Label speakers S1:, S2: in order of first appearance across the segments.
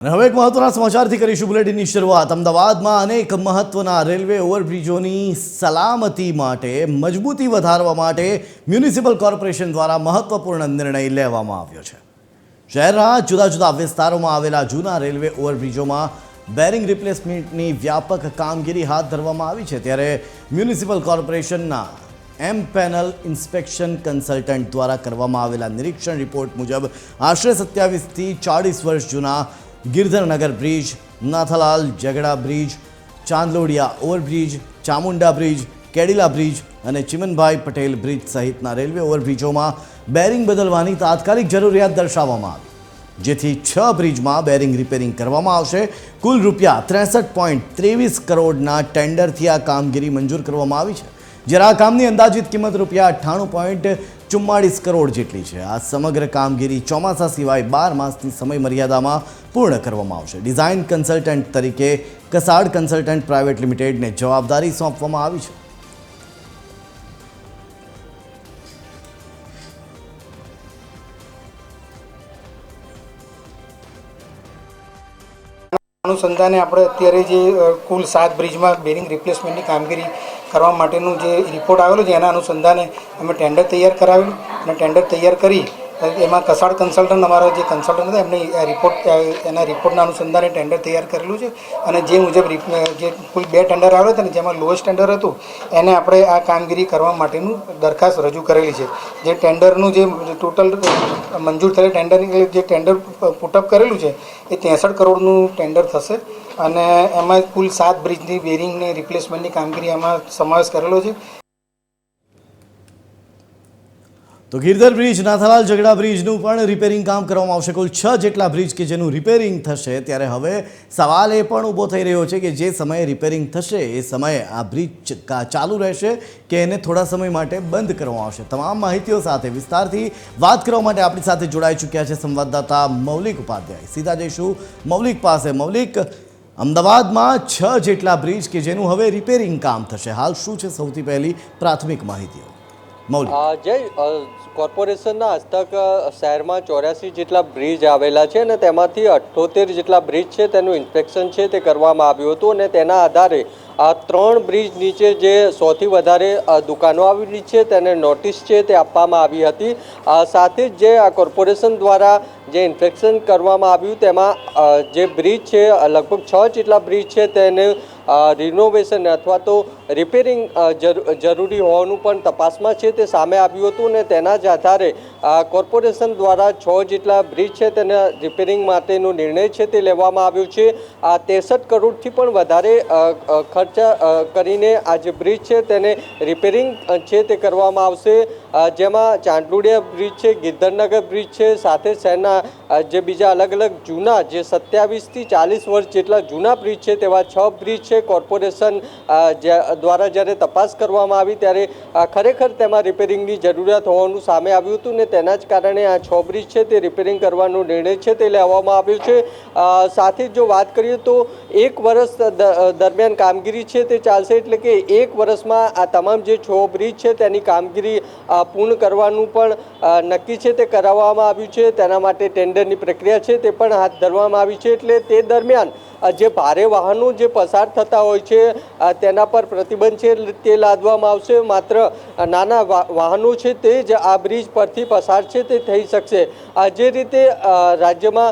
S1: અને હવે એક મહત્વના સમાચારથી કરીશું બુલેટિનની શરૂઆત। અમદાવાદમાં અનેક મહત્વના રેલવે ઓવરબ્રિજોની સલામતી માટે મજબૂતી વધારવા માટે મ્યુનિસિપલ કોર્પોરેશન દ્વારા મહત્વપૂર્ણ નિર્ણય લેવામાં આવ્યો છે। શહેરના જુદા જુદા વિસ્તારોમાં આવેલા જૂના રેલવે ઓવરબ્રિજોમાં બેરિંગ રિપ્લેસમેન્ટની વ્યાપક કામગીરી હાથ ધરવામાં આવી છે। ત્યારે મ્યુનિસિપલ કોર્પોરેશનના એમ પેનલ ઇન્સ્પેક્શન કન્સલ્ટન્ટ દ્વારા કરવામાં આવેલા નિરીક્ષણ રિપોર્ટ મુજબ આશરે 27 થી 40 વર્ષ જૂના Girdharnagar bridge, Nathalal Jagda bridge, Chandlodiya overbridge, Chamunda bridge, Cadila bridge અને ચિમનભાઈ પટેલ બ્રિજ સહિતના રેલવે ઓવરબ્રિજોમાં બેરિંગ બદલવાની તાત્કાલિક જરૂરિયાત દર્શાવવામાં આવી, જેથી 6 બ્રિજમાં બેરિંગ રિપેરિંગ કરવામાં આવશે। કુલ રૂપિયા 63.23 કરોડના ટેન્ડરથી આ કામગીરી મંજૂર કરવામાં આવી છે, જ્યારે આ કામની અંદાજિત કિંમત રૂપિયા 98.44 કરોડ જેટલી છે। આ સમગ્ર કામગીરી ચોમાસા સિવાય 12 માસની સમય મર્યાદામાં પૂર્ણ કરવામાં આવશે। ડિઝાઇન કન્સલ્ટન્ટ તરીકે કસાડ કન્સલ્ટન્ટ પ્રાઇવેટ લિમિટેડને જવાબદારી સોંપવામાં આવી છે।
S2: अनुसंधाने આપણે અત્યારે જે કુલ 7 બ્રિજમાં બેરિંગ રિપ્લેસમેન્ટની કામગીરી કરવા માટેનું જે રિપોર્ટ આવેલો છે એના અનુસંધાને અમે ટેન્ડર તૈયાર કરાવેલું અને ટેન્ડર તૈયાર કરી એમાં કસાડ કન્સલ્ટન્ટ અમારા જે કન્સલ્ટન્ટ હતા એમને એના રિપોર્ટના અનુસંધાને ટેન્ડર તૈયાર કરેલું છે અને જે મુજબ જે કુલ 2 ટેન્ડર આવ્યા હતા ને જેમાં લોએસ્ટ ટેન્ડર હતું એને આપણે આ કામગીરી કરવા માટેનું દરખાસ્ત રજૂ કરેલી છે। જે ટેન્ડરનું જે ટોટલ મંજૂર થયેલ ટેન્ડરની જે ટેન્ડર પુટઅપ કરેલું છે એ 63 કરોડનું ટેન્ડર થશે અને એમાં કુલ 7 બ્રિજની બેરિંગને રિપ્લેસમેન્ટની કામગીરી એમાં સમાવેશ કરેલો છે।
S1: તો ગિરધર બ્રિજ, નાથાલાલ જગડા બ્રિજનું પણ રિપેરિંગ કામ કરવામાં આવશે। કુલ 6 જેટલા બ્રિજ કે જેનું રિપેરિંગ થશે। ત્યારે હવે સવાલ એ પણ ઊભો થઈ રહ્યો છે કે જે સમયે રિપેરિંગ થશે એ સમયે આ બ્રિજ ચાલુ રહેશે કે એને થોડા સમય માટે બંધ કરવામાં આવશે। તમામ માહિતીઓ સાથે વિસ્તારથી વાત કરવા માટે આપણી સાથે જોડાઈ ચૂક્યા છે સંવાદદાતા મૌલિક ઉપાધ્યાય। સીધા જઈશું મૌલિક પાસે। મૌલિક, અમદાવાદમાં 6 જેટલા બ્રિજ કે જેનું હવે રિપેરિંગ કામ થશે, હાલ શું છે સૌથી પહેલી પ્રાથમિક માહિતીઓ? મૌલિક
S3: જય કોર્પોરેશનના હસ્તક શહેરમાં 84 જેટલા બ્રિજ આવેલા છે અને તેમાંથી 78 જેટલા બ્રિજ છે તેનું ઇન્સ્પેક્શન છે તે કરવામાં આવ્યું હતું અને તેના આધારે આ 3 બ્રિજ નીચે જે 100થી વધારે દુકાનો આવેલી છે તેને નોટિસ છે તે આપવામાં આવી હતી। સાથે જ જે આ કોર્પોરેશન દ્વારા જે ઇન્સ્પેક્શન કરવામાં આવ્યું તેમાં જે બ્રિજ છે લગભગ 6 જેટલા બ્રિજ છે તેને રિનોવેશન અથવા તો રિપેરિંગ જરૂરી હોવાનું પણ તપાસમાં છે તે સામે આવ્યું હતું અને તેના જ આધારે કોર્પોરેશન દ્વારા 6 જેટલા બ્રિજ છે તેના રિપેરિંગ માટેનો નિર્ણય છે તે લેવામાં આવ્યો છે। આ 63 કરોડથી પણ વધારે ખર્ચ કરીને આ જે બ્રિજ છે તેને રિપેરિંગ છે તે કરવામાં આવશે, જેમાં ચાંદલોડિયા બ્રિજ છે, ગિરધરનગર બ્રિજ છે, સાથે શહેરના જે બીજા અલગ અલગ જૂના જે 27 થી 40 વર્ષ જેટલા જૂના બ્રિજ છે તેવા 6 બ્રિજ છે કોર્પોરેશન દ્વારા જ્યારે તપાસ કરવામાં આવી ત્યારે ખરેખર તેમાં રિપેરિંગની જરૂરિયાત હોવાનું સામે આવ્યું હતું ને તેના જ કારણે આ 6 બ્રિજ છે તે રિપેરિંગ કરવાનો નિર્ણય છે તે લેવામાં આવ્યો છે। સાથે જો વાત કરીએ તો 1 વર્ષ દરમિયાન કામગીરી છે તે ચાલશે, એટલે કે 1 વર્ષમાં આ તમામ જે 6 બ્રિજ છે તેની કામગીરી પૂર્ણ કરવાનું પણ નક્કી છે તે કરાવવામાં આવ્યું છે। તેના માટે ટેન્ડરની પ્રક્રિયા છે તે પણ હાથ ધરવામાં આવી છે, એટલે તે દરમિયાન જે ભારે વાહનો જે પસાર થતા હોય છે તેના પર પ્રતિબંધ છે તે લાદવામાં આવશે। માત્ર નાના વાહનો છે તે જ આ બ્રિજ પરથી પસાર છે તે થઈ શકશે। જે રીતે રાજ્યમાં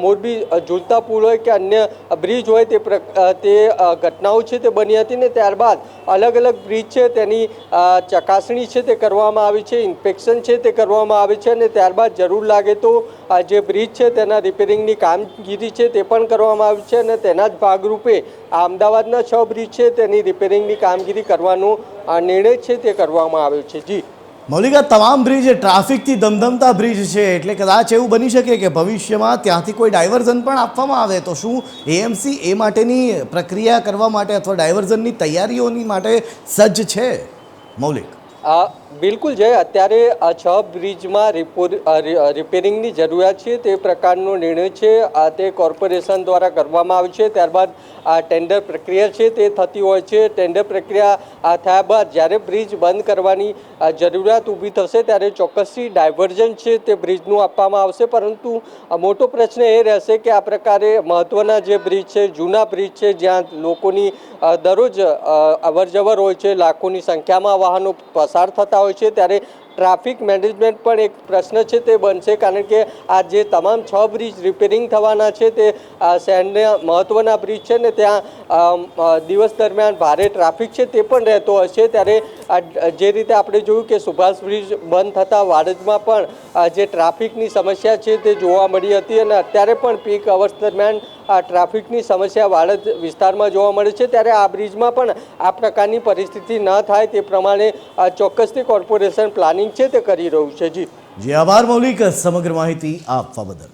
S3: મોરબી ઝૂલતા પુલ હોય કે અન્ય બ્રિજ હોય તે ઘટનાઓ છે તે બની હતી ને ત્યારબાદ અલગ અલગ બ્રિજ છે તેની ચકાસણી છે તે કરવામાં આવી છે, ઇન્સ્પેક્શન છે તે કરવામાં આવે છે અને ત્યારબાદ જરૂર લાગે તો જે બ્રિજ છે તેના રિપેરિંગની કામગીરી છે તે પણ કરવામાં આવી છે અને તેના જ ભાગરૂપે આ અમદાવાદના 6 બ્રિજ છે તેની રિપેરિંગની કામગીરી કરવાનો નિર્ણય છે તે કરવામાં આવ્યો છે। જી
S1: મૌલિક, તમામ બ્રિજ ટ્રાફિકથી ધમધમતા બ્રિજ છે, એટલે કદાચ એવું બની શકે કે ભવિષ્યમાં ત્યાંથી કોઈ ડાયવર્ઝન પણ આપવામાં આવે, તો શું એએમસી એ માટેની પ્રક્રિયા કરવા માટે અથવા ડાયવર્ઝનની તૈયારીઓની માટે સજ્જ છે? મૌલિક,
S3: બિલકુલ જય, અત્યારે આ 6 બ્રિજમાં રિપેરિંગની જરૂરિયાત છે તે પ્રકારનો નિર્ણય છે તે કોર્પોરેશન દ્વારા કરવામાં આવ્યો છે. ત્યારબાદ આ ટેન્ડર પ્રક્રિયા છે તે થતી હોય છે. ટેન્ડર પ્રક્રિયા થયા બાદ જ્યારે બ્રિજ બંધ કરવાની જરૂરિયાત ઊભી થશે ત્યારે ચોક્કસથી ડાયવર્ઝન છે તે બ્રિજનું આપવામાં આવશે. પરંતુ મોટો પ્રશ્ન એ રહેશે કે આ પ્રકારે મહત્ત્વના જે બ્રિજ છે, જૂના બ્રિજ છે, જ્યાં લોકોની દરરોજ અવરજવર હોય છે, લાખોની સંખ્યામાં વાહનો પસાર થતા હોય છે, ત્યારે ટ્રાફિક મેનેજમેન્ટ પણ એક પ્રશ્ન છે તે બનશે. કારણ કે આ જે તમામ 6 બ્રિજ રિપેરિંગ થવાના છે તે શહેરના મહત્ત્વના બ્રિજ છે ને ત્યાં દિવસ દરમિયાન ભારે ટ્રાફિક છે તે પણ રહેતો હશે. ત્યારે જે રીતે આપણે જોયું કે સુભાષ બ્રિજ બંધ થતાં વાડજમાં પણ જે ટ્રાફિકની સમસ્યા છે તે જોવા મળી હતી અને અત્યારે પણ પીક અવર્સ દરમિયાન આ ટ્રાફિકની સમસ્યા વાડજ વિસ્તારમાં જોવા મળે છે. ત્યારે આ બ્રિજમાં પણ આ પ્રકારની પરિસ્થિતિ ન થાય તે પ્રમાણે ચોક્કસથી કોર્પોરેશન પ્લાનિંગ છે તે કરી રહ્યું છે. જી
S1: આભાર મૌલિક સમગ્ર માહિતી આપવા બદલ.